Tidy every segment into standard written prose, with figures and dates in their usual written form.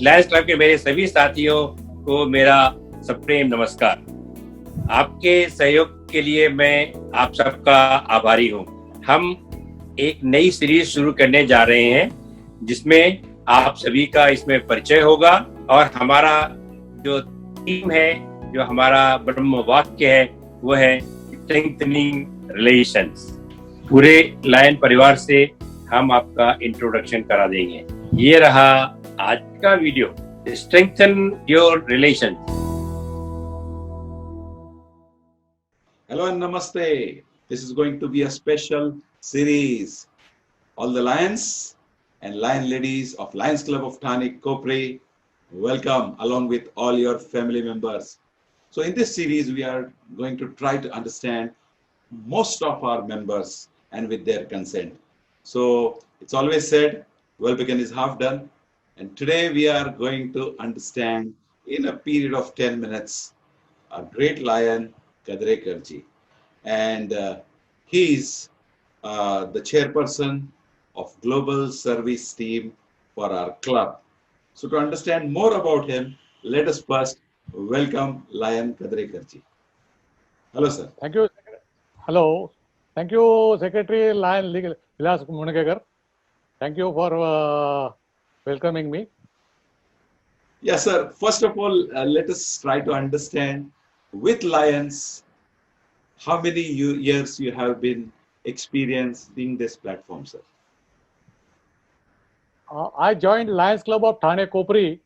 Lions club के मेरे सभी साथियों को मेरा सप्रेम नमस्कार। आपके सहयोग के लिए मैं आप सबका आभारी हूँ। हम एक नई सीरीज शुरू करने जा रहे हैं जिसमें आप सभी का इसमें परिचय होगा और हमारा जो थीम है, जो हमारा ब्रह्म वाक्य है, वो है स्ट्रेंथनिंग रिलेशंस। पूरे लायन परिवार से हम आपका इंट्रोडक्शन करा देंगे। ये रहा आज का video, strengthen your relations. Hello and namaste. This is going to be a special series. All the lions and lion ladies of Lions Club of Thane, Kopri, welcome along with all your family members. So in this series, we are going to try to understand most of our members and with their consent. So it's always said, well begun is half done. And today we are going to understand in a period of 10 minutes, a great lion, Kadrekarji. And he is the chairperson of Global Service Team for our club. So to understand more about him, let us first welcome Lion Kadrekarji. Hello, sir. Thank you. Hello. Thank you, Secretary Lion Vilas Munagekar. Thank you for welcoming me. Yes, sir. First of all, let us try to understand with Lions, how many years you have been experiencing this platform, sir? I joined Lions Club of Thane Kopri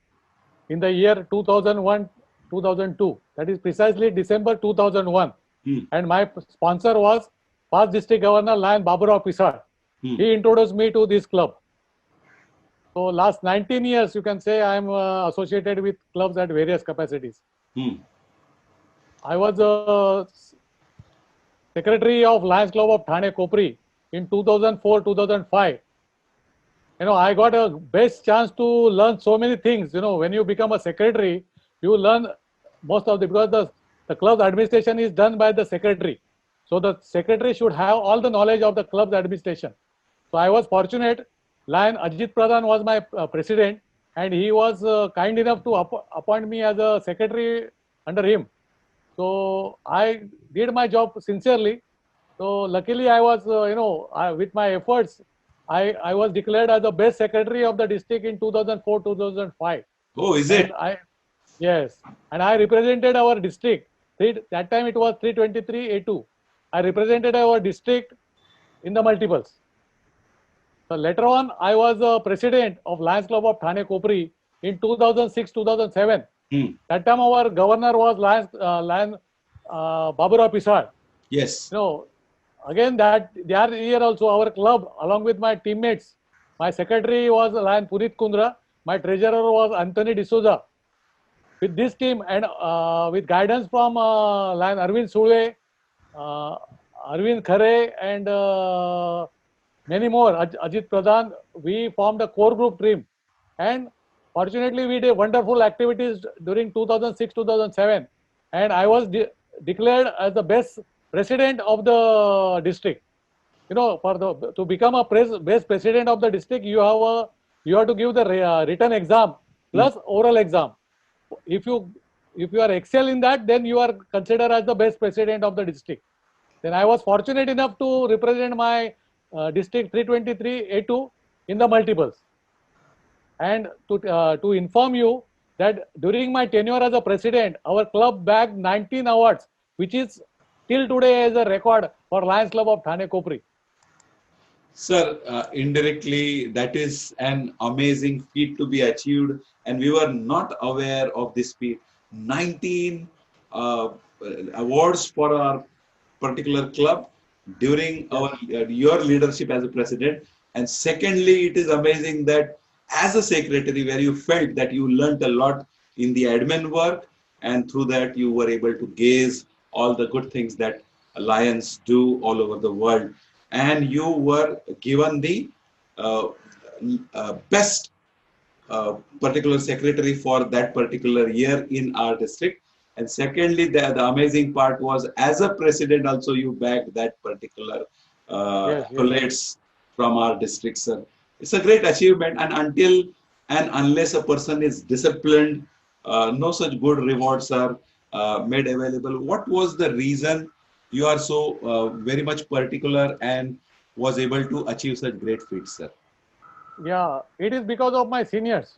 in the year 2001-2002. That is precisely December 2001. And my sponsor was past District Governor Lion Baburao Pisar. He introduced me to this club. So last 19 years, you can say I am associated with clubs at various capacities. I was secretary of Lions Club of Thane Kopri in 2004-2005. I got a best chance to learn so many things. When you become a secretary, you learn most of because the club's administration is done by the secretary. So the secretary should have all the knowledge of the club's administration. So I was fortunate. Lion Ajit Pradhan was my president, and he was kind enough to appoint me as a secretary under him. So I did my job sincerely. So luckily I was, with my efforts, I was declared as the best secretary of the district in 2004-2005. Oh, is it? Yes. And I represented our district. That time it was 323A2. I represented our district in the multiples. So later on, I was the president of Lions Club of Thane Kopri in 2006-2007. That time our governor was Lion Baburao Pisar. Yes. Again that year also our club, along with my teammates, my secretary was Lion Purit Kundra, my treasurer was Anthony D'Souza. With this team and with guidance from Lion Arvind Sule, Arvind Khare and many more, Ajit Pradhan, we formed a core group team. And fortunately, we did wonderful activities during 2006-2007. And I was declared as the best president of the district. To become a best president of the district, you have to give the written exam plus oral exam. If you are excel in that, then you are considered as the best president of the district. Then I was fortunate enough to represent my district 323A2 in the multiples. And to inform you that during my tenure as a president, our club bagged 19 awards, which is till today as a record for Lions Club of Thane Kopri. Sir, indirectly, that is an amazing feat to be achieved, and we were not aware of this feat. 19 awards for our particular club during your leadership as a president. And secondly, it is amazing that as a secretary, where you felt that you learned a lot in the admin work, and through that you were able to gaze all the good things that Lions do all over the world. And you were given the best particular secretary for that particular year in our district. And secondly, the amazing part was, as a president also, you bagged that particular accolades from our district, sir. It's a great achievement. And until and unless a person is disciplined, no such good rewards are made available. What was the reason you are so very much particular and was able to achieve such great feats, sir? Yeah, it is because of my seniors.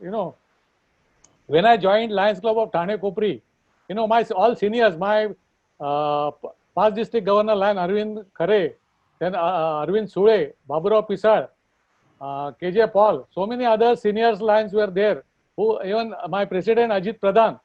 When I joined Lions Club of Thane Kopri, my all seniors, my past district governor Lion Arvind Khare, then Arvind Sule, Baburao Pisar, KJ Paul, so many other seniors Lions were there. Who even my president Ajit Pradhan,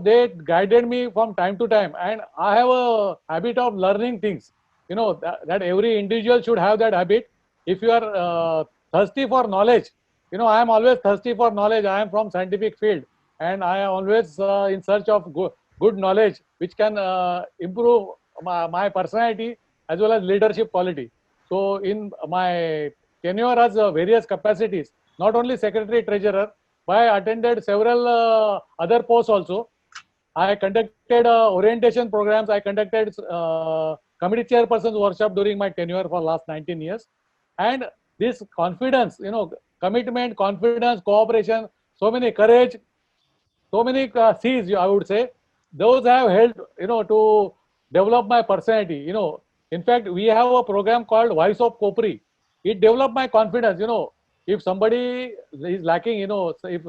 they guided me from time to time, and I have a habit of learning things. That every individual should have that habit. If you are thirsty for knowledge, I am always thirsty for knowledge. I am from scientific field, and I am always in search of good knowledge which can improve my personality as well as leadership quality. So in my tenure has various capacities, not only secretary treasurer, but I attended several other posts also. I conducted orientation programs. I conducted committee chairperson's workshop during my tenure for last 19 years. And this confidence, commitment, confidence, cooperation, so many courage, so many C's, I would say, those have helped, to develop my personality. In fact, we have a program called Voice of Kopri. It developed my confidence. If somebody is lacking, so if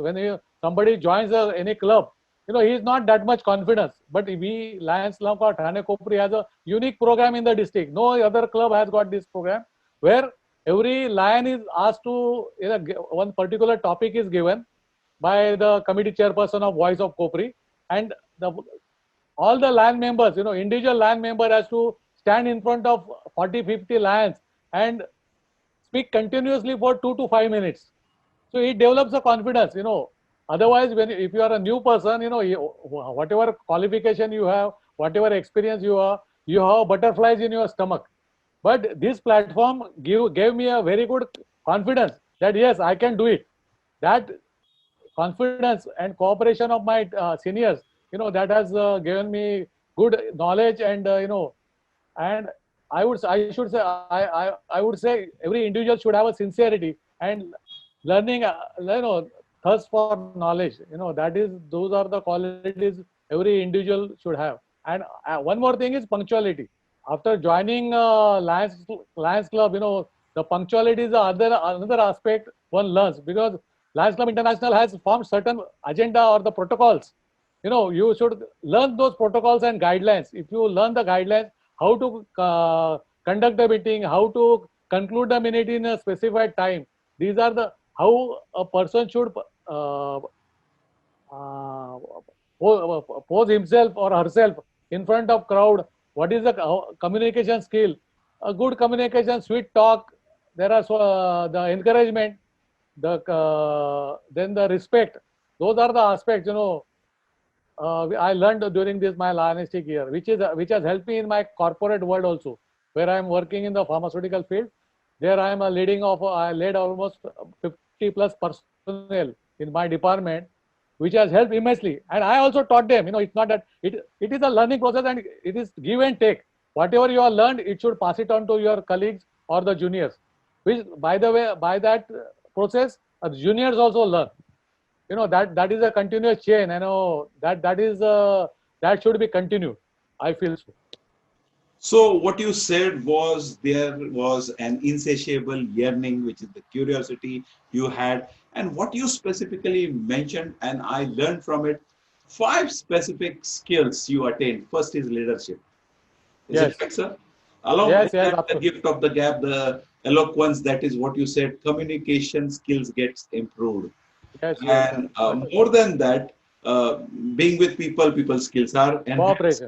somebody joins any club, he is not that much confidence. But we, Lions Club or Thane Kopri has a unique program in the district. No other club has got this program where every lion is asked to, one particular topic is given by the committee chairperson of Voice of Kopri, and all the land members, individual land member has to stand in front of 40, 50 lions and speak continuously for 2 to 5 minutes. So it develops a confidence. Otherwise, if you are a new person, whatever qualification you have, whatever experience you have butterflies in your stomach. But this platform gave me a very good confidence that yes, I can do it. That confidence and cooperation of my seniors, that has given me good knowledge, and and I should say, I would say every individual should have a sincerity and learning, thirst for knowledge. Those are the qualities every individual should have. And one more thing is punctuality. After joining Lions Club, the punctuality is another aspect one learns, because Lions Club International has formed certain agenda or the protocols. You should learn those protocols and guidelines. If you learn the guidelines, how to conduct the meeting, how to conclude the minute in a specified time. These are the how a person should pose himself or herself in front of crowd. What is the communication skill? A good communication, sweet talk. There are the encouragement, then the respect. Those are the aspects, I learned during this my Lionistic year, which has helped me in my corporate world also, where I am working in the pharmaceutical field. There I led almost 50 plus personnel in my department, which has helped immensely. And I also taught them. It's not that it is a learning process, and it is give and take. Whatever you have learned, it should pass it on to your colleagues or the juniors. Which, by the way, by that process, juniors also learn. That is a continuous chain. That should be continued. I feel so. So what you said was there was an insatiable yearning, which is the curiosity you had, and what you specifically mentioned, and I learned from it, 5 specific skills you attained. First is leadership. Is it right, sir? Along with that, the gift of the gap, the eloquence, that is what you said, communication skills gets improved. And more than that, being with people skills are enhanced.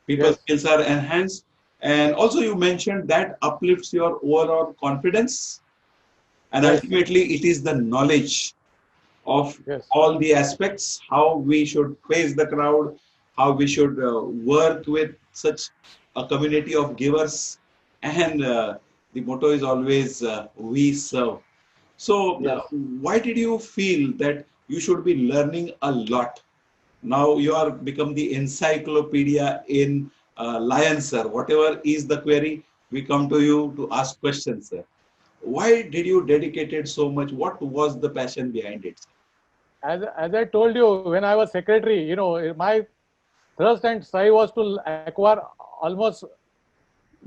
People skills are enhanced. And also you mentioned that uplifts your overall confidence. And ultimately it is the knowledge of all the aspects, how we should face the crowd, how we should work with such a community of givers. And the motto is always we serve. So why did you feel that you should be learning a lot? Now you are become the encyclopedia in Lions, sir. Whatever is the query, we come to you to ask questions, sir. why did you dedicate it so much? What was the passion behind it? As I told you, when I was secretary, my thrust and strive was to acquire almost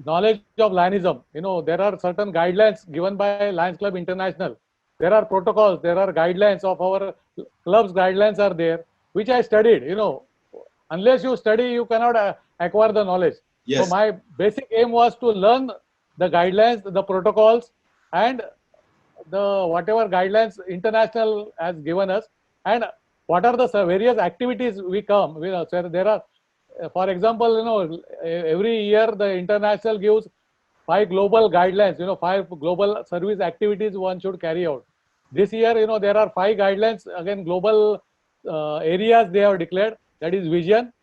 knowledge of Lionism. There are certain guidelines given by Lions Club International. There are protocols, there are guidelines of our club's guidelines are there, which I studied. Unless you study, you cannot acquire the knowledge. So Yes. my basic aim was to learn the guidelines, the protocols, and the whatever guidelines international has given us, and what are the various activities we come. So there are, for example, every year the international gives 5 global guidelines. 5 global service activities one should carry out. This year, there are 5 guidelines, again global areas they have declared. That is vision,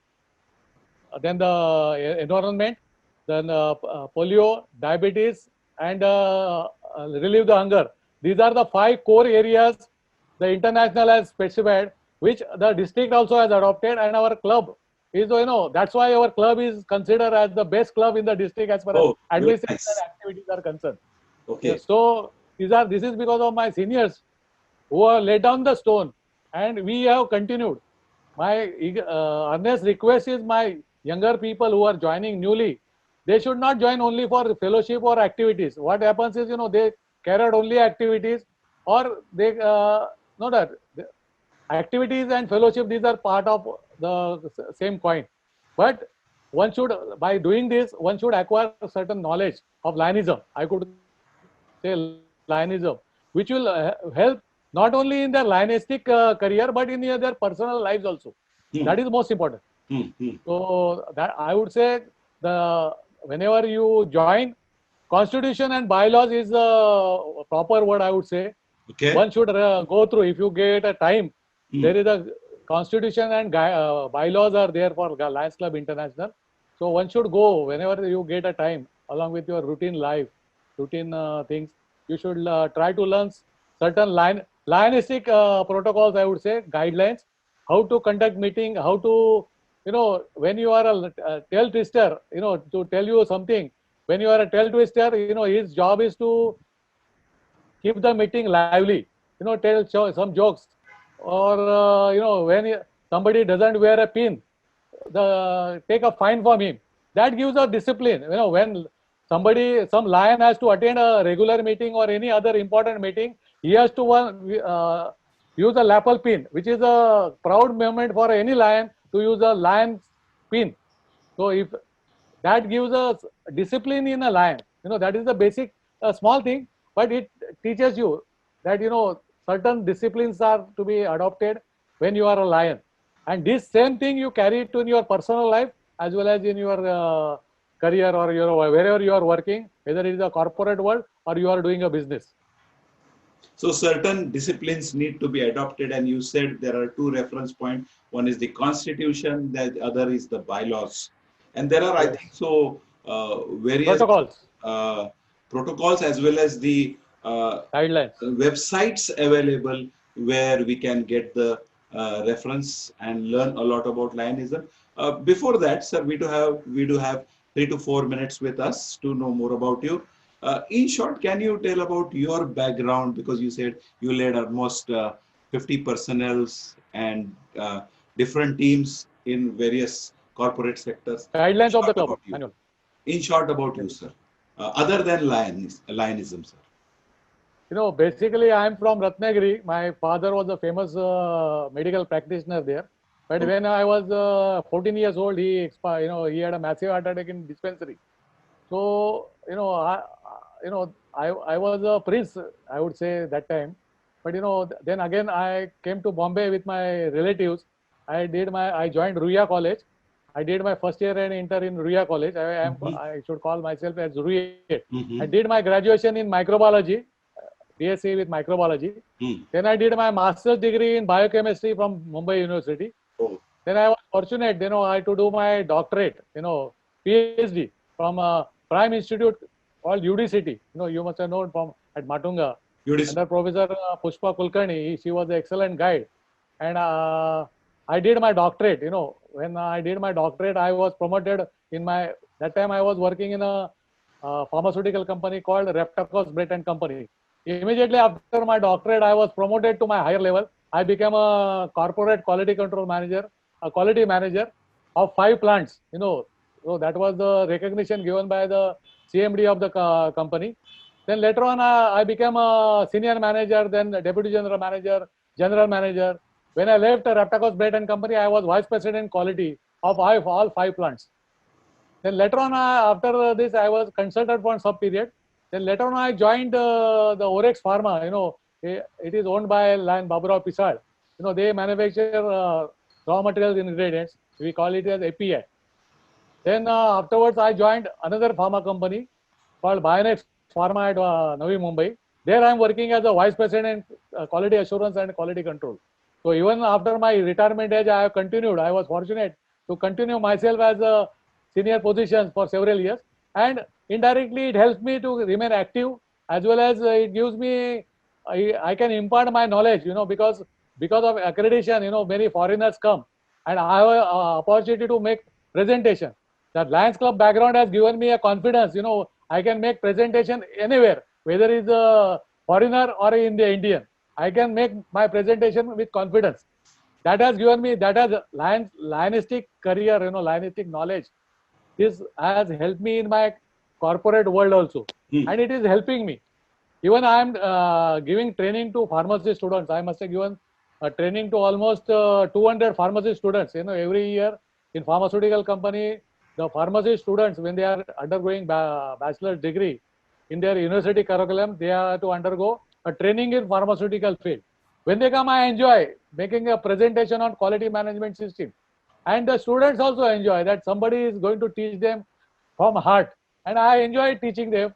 then the environment, then polio, diabetes, and relieve the hunger. These are the 5 core areas the international has specified, which the district also has adopted, and our club is, that's why our club is considered as the best club in the district as far as Very administrative nice. activities are concerned. Okay. So this is because of my seniors who have laid down the stone, and we have continued. My earnest request is, my younger people who are joining newly, they should not join only for fellowship or activities. What happens is, they carry out only activities, or they know that activities and fellowship, these are part of the same coin. But one should, by doing this, one should acquire certain knowledge of Lionism. I could say Lionism, which will help not only in their Lionistic career, but in their personal lives also. That is most important. So that I would say, whenever you join, constitution and bylaws is the proper word, I would say. Okay. One should go through, if you get a time. There is a constitution and bylaws are there for Lions Club International. So one should go whenever you get a time, along with your routine life, routine things. You should try to learn certain Lionistic protocols, I would say, guidelines, how to conduct meeting, how to, when you are a tail twister, to tell you something. When you are a tail twister, his job is to keep the meeting lively, tell some jokes, or when somebody doesn't wear a pin, take a fine from him. That gives a discipline. When some lion has to attend a regular meeting or any other important meeting, he has to use a lapel pin, which is a proud moment for any lion to use a lion's pin. So if that gives us discipline in a lion, that is the basic small thing, but it teaches you that certain disciplines are to be adopted when you are a lion, and this same thing you carry it to in your personal life as well as in your career, or wherever you are working, whether it is a corporate world or you are doing a business. So certain disciplines need to be adopted, and you said there are 2 reference points. One is the constitution, the other is the bylaws, and there are, I think, so various protocols as well as the guidelines, websites available where we can get the reference and learn a lot about Lionism. Before that, sir, we do have 3 to 4 minutes with us to know more about you. In short, can you tell about your background? Because you said you led almost 50 personnels and different teams in various corporate sectors. Guidelines of the club. In short about you, sir. Other than Lionism, sir. Basically, I am from Ratnagiri. My father was a famous medical practitioner there. But when I was 14 years old, he had a massive heart attack in dispensary. So, I was a prince, I would say, that time. But, then again, I came to Bombay with my relatives. I joined Ruia College. I did my first year and inter in Ruia College. I should call myself as Ruia. I did my graduation in microbiology, BSc with microbiology. Then I did my master's degree in biochemistry from Mumbai University. Then I was fortunate, I had to do my doctorate, PhD from Prime Institute called UDCT. You must have known from at Matunga. Under Professor Pushpa Kulkarni, she was an excellent guide. And I did my doctorate. When I did my doctorate, I was promoted that time I was working in a pharmaceutical company called Reptacos Brett and Company. Immediately after my doctorate, I was promoted to my higher level. I became a corporate quality control manager, a quality manager of 5 plants. So that was the recognition given by the CMD of the company. Then later on, I became a senior manager, then deputy general manager, general manager. When I left Reptacos Brett and Company, I was vice president quality of all 5 plants. Then later on, after this, I was consultant for some period. Then later on, I joined the Orex Pharma. It is owned by Lion Baburao Pisad. They manufacture raw materials ingredients. We call it as API. Then afterwards, I joined another pharma company called Bionex Pharma at Navi Mumbai. There I am working as a vice president quality assurance and quality control. So even after my retirement age, I have continued. I was fortunate to continue myself as a senior positions for several years, and indirectly it helps me to remain active, as well as it gives me, I can impart my knowledge, because of accreditation, many foreigners come, and I have an opportunity to make presentation. That Lions Club background has given me a confidence, I can make presentation anywhere, whether it's a foreigner or in the Indian. I can make my presentation with confidence. That has given me, that has Lionistic career, Lionistic knowledge. This has helped me in my corporate world also. And it is helping me. Even I am giving training to pharmacy students. I must have given training to almost 200 pharmacy students. Every year in pharmaceutical company, the pharmacy students, when they are undergoing bachelor's degree in their university curriculum, they are to undergo a training in pharmaceutical field. When they come, I enjoy making a presentation on quality management system. And the students also enjoy that somebody is going to teach them from heart. And I enjoy teaching them.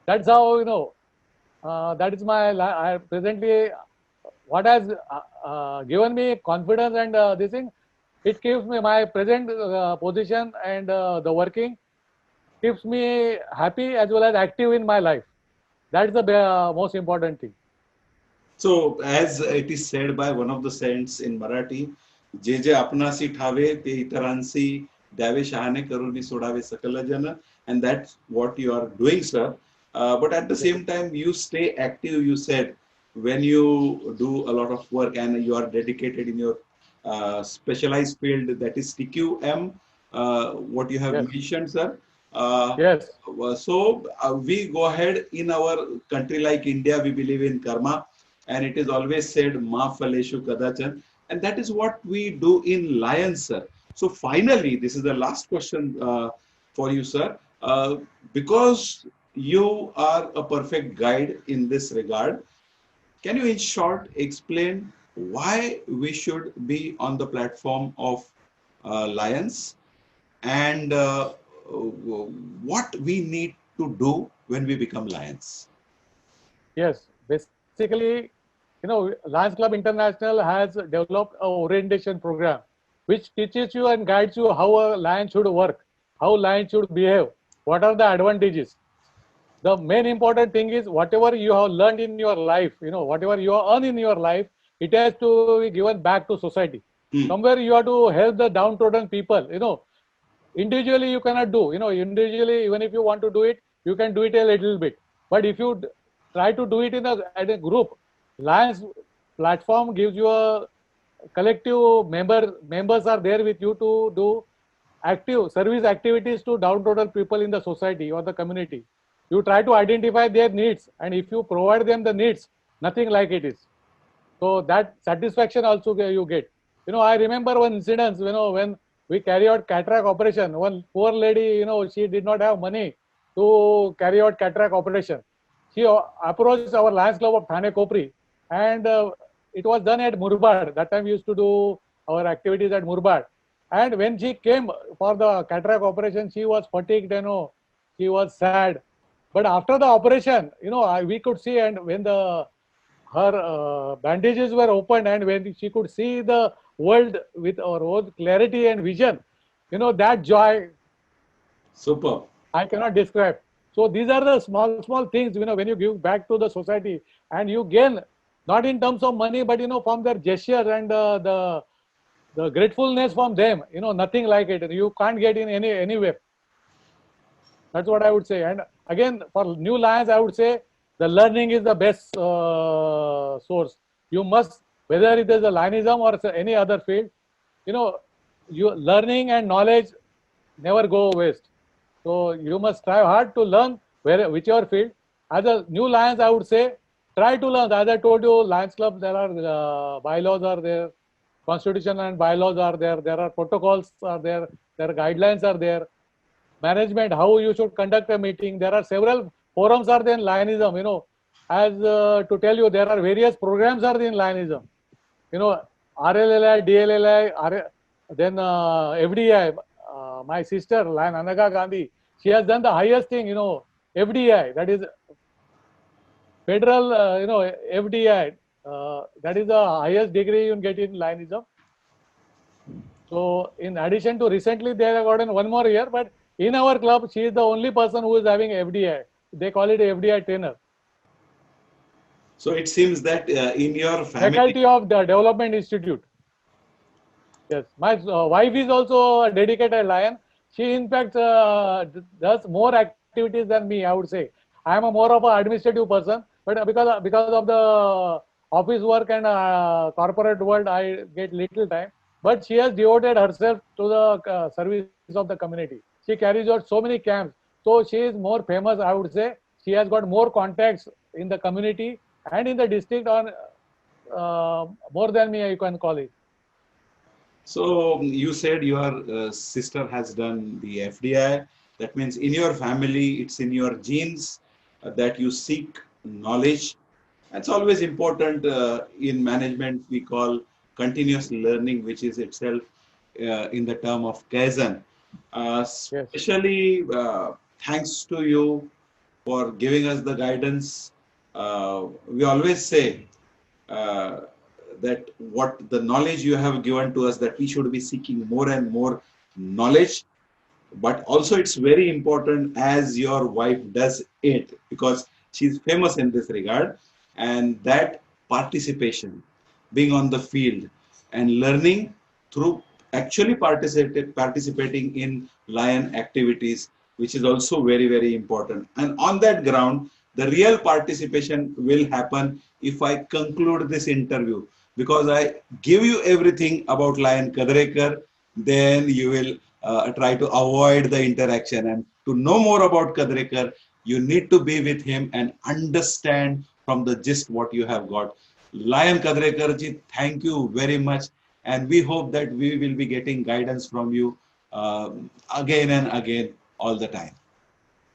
That's how, that is I presently, what has given me confidence and this thing, it keeps me, my present position and the working keeps me happy as well as active in my life. That's the most important thing. So, as it is said by one of the saints in Marathi, जे जे आपणासी ठावे ते इतरांसी द्यावे शहाणे करुणी सोडावे सकल जन, and that's what you are doing, sir. But at the same time, you stay active, you said, when you do a lot of work and you are dedicated in your specialized field, that is TQM, what you have mentioned, sir. Yes. So we go ahead. In our country like India, we believe in karma, and it is always said, Ma Phaleshu Kadachan. And that is what we do in Lions, sir. So finally, this is the last question for you, sir. Because you are a perfect guide in this regard, can you in short explain why we should be on the platform of Lions, and what we need to do when we become Lions? Yes, basically, Lions Club International has developed an orientation program which teaches you and guides you how a lion should work, how lion should behave, what are the advantages. The main important thing is whatever you have learned in your life, whatever you have earned in your life, it has to be given back to society. Somewhere you have to help the downtrodden people. Individually you cannot do. Individually, even if you want to do it, you can do it a little bit. But if you try to do it in a group, Lions platform gives you a collective members are there with you to do active service activities to downtrodden people in the society or the community. You try to identify their needs, and if you provide them the needs, nothing like it is. So that satisfaction also you get. I remember one incident, when we carry out cataract operation, one poor lady, she did not have money to carry out cataract operation. She approached our Lions Club of Thane Kopri, and it was done at Murbad. That time we used to do our activities at Murbad. And when she came for the cataract operation, she was fatigued, she was sad. But after the operation, we could see, and when her bandages were opened, and when she could see the world with our own clarity and vision, that joy. Super. I cannot describe. So these are the small things, when you give back to the society, and you gain, not in terms of money, but, from their gesture and the gratefulness from them, nothing like it. You can't get in anywhere. That's what I would say. And again, for new Lions, I would say the learning is the best source. You must, whether it is a Lionism or any other field, you know, you learning and knowledge never go waste. So you must try hard to learn whichever field. As a new Lions, I would say try to learn. As I told you, Lions Club, there are bylaws are there, constitution and bylaws are there. There are protocols are there. There are guidelines are there. Management, how you should conduct a meeting. There are several forums are there in Lionism. You know, as to tell you, there are various programs are there in Lionism. You know, RLLI, DLLI, then FDI. My sister, Lion Anaga Gandhi, she has done the highest thing. You know, FDI, that is federal. You know, FDI, that is the highest degree you can get in Lionism. So, in addition to recently, they have gotten one more year, but in our club, she is the only person who is having FDI. They call it FDI trainer. So it seems that in your family, Faculty of the Development Institute. Yes, my wife is also a dedicated Lion. She, in fact, does more activities than me. I would say I am a more of an administrative person, but because of the office work and corporate world, I get little time. But she has devoted herself to the service of the community. She carries out so many camps. So she is more famous, I would say. She has got more contacts in the community and in the district on more than me, you can call it. so you said your sister has done the FDI. That means in your family, it's in your genes that you seek knowledge. That's always important in management. We call continuous learning, which is itself in the term of Kaizen. Especially thanks to you for giving us the guidance. We always say that what the knowledge you have given to us, that we should be seeking more and more knowledge. But also it's very important as your wife does it, because she's famous in this regard, and that participation, being on the field and learning through actually participating in Lion activities, which is also very, very important. And on that ground, the real participation will happen if I conclude this interview, because I give you everything about Lion Kadrekar, then you will try to avoid the interaction. And to know more about Kadrekar, you need to be with him and understand from the gist what you have got. Lion Kadrekar ji, thank you very much. And we hope that we will be getting guidance from you again and again all the time.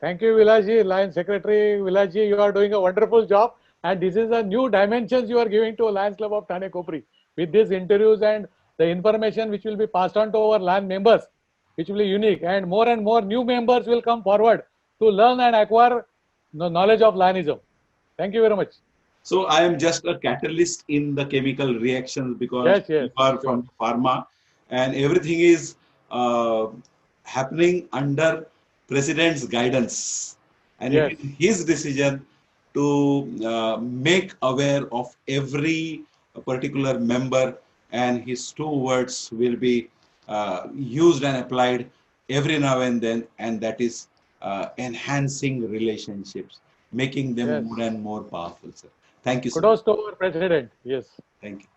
Thank you, Vilaji, Lion Secretary Vilaji. You are doing a wonderful job. And this is a new dimensions you are giving to Lions Club of Thane Kopri with these interviews and the information which will be passed on to our Lion members, which will be unique. And more new members will come forward to learn and acquire the knowledge of Lionism. Thank you very much. So I am just a catalyst in the chemical reactions, because you are from pharma, and everything is happening under President's guidance. And it is his decision to make aware of every particular member, and his 2 words will be used and applied every now and then, and that is enhancing relationships, making them more and more powerful, sir. Thank you, sir. Kudos to our president. Yes. Thank you.